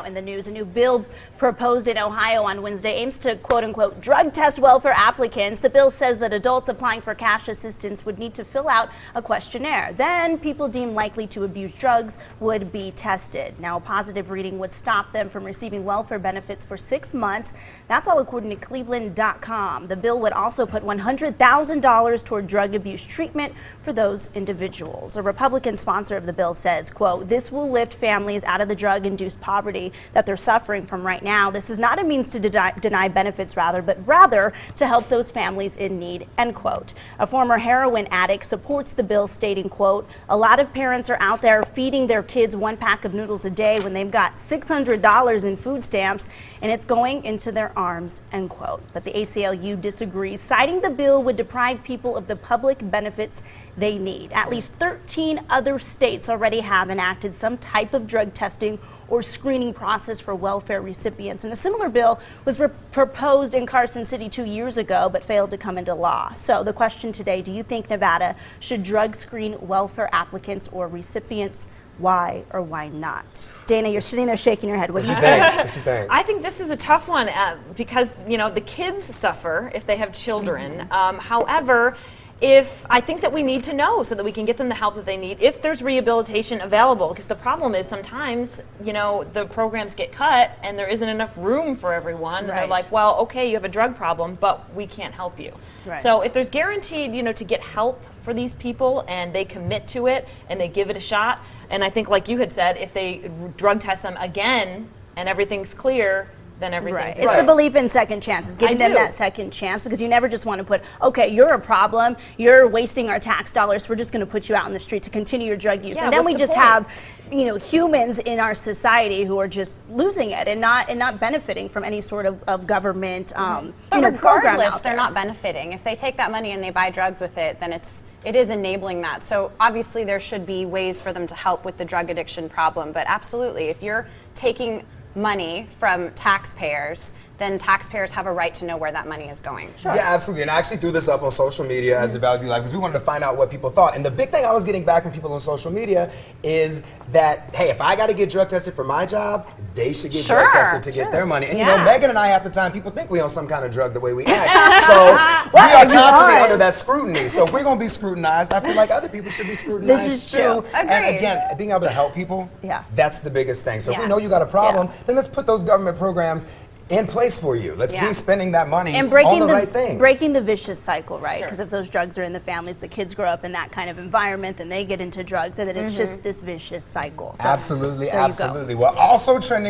now in the news. A new bill proposed in Ohio on Wednesday aims to, quote unquote, drug test welfare applicants. The bill says that adults applying for cash assistance would need to fill out a questionnaire. Then people deemed likely to abuse drugs would be tested. Now, a positive reading would stop them from receiving welfare benefits for 6 months. That's all according to Cleveland.com. The bill would also put $100,000 toward drug abuse treatment for those individuals. A Republican sponsor of the bill says, quote, this will lift families out of the drug-induced poverty that they're suffering from right now. This is not a means to deny benefits, but rather to help those families in need, end quote. A former heroin addict supports the bill, stating, quote, a lot of parents are out there feeding their kids 1 pack of noodles a day when they've got $600 in food stamps and it's going into their arms, end quote. But the ACLU disagrees, citing the bill would deprive people of the public benefits they need. At least 13 other states already have enacted some type of drug testing or screening process for welfare recipients. And a similar bill was proposed in Carson City 2 years ago, but failed to come into law. So the question today, do you think Nevada should drug screen welfare applicants or recipients? Why or why not? Dana, you're sitting there shaking your head. What do you think? What you think? I think this is a tough one because, you know, the kids suffer if they have children. However, I think that we need to know so that we can get them the help that they need if there's rehabilitation available, because the problem is sometimes, you know, the programs get cut and there isn't enough room for everyone. And they're like, well, okay, you have a drug problem, but we can't help you. So if there's guaranteed, you know, to get help for these people and they commit to it and they give it a shot, and I think like you had said, if they drug test them again and everything's clear, then everything's It's the belief in second chances, giving them that second chance, because you never just want to put, okay, you're a problem, you're wasting our tax dollars, we're just going to put you out in the street to continue your drug use. And then we just have, you know, humans in our society who are just losing it and not benefiting from any sort of government but you know, program regardless, out there. they're not benefiting. If they take that money and they buy drugs with it, then it is enabling that. So obviously there should be ways for them to help with the drug addiction problem. But absolutely, if you're taking money from taxpayers, then taxpayers have a right to know where that money is going. Yeah, absolutely. And I actually threw this up on social media as a Valley View Live because we wanted to find out what people thought. And the big thing I was getting back from people on social media is that, hey, if I got to get drug tested for my job, they should get drug tested to get their money. And you know, Megan and I, half the time, people think we on some kind of drug the way we act. So we are constantly under that scrutiny. So if we're going to be scrutinized, I feel like other people should be scrutinized This is true. And again, being able to help people, that's the biggest thing. So if we know you got a problem, then let's put those government programs in place for you. Let's be spending that money and breaking on the right things. Breaking the vicious cycle, right? Because if those drugs are in the families, the kids grow up in that kind of environment, then they get into drugs, and then it's just this vicious cycle. So absolutely. Well, also trending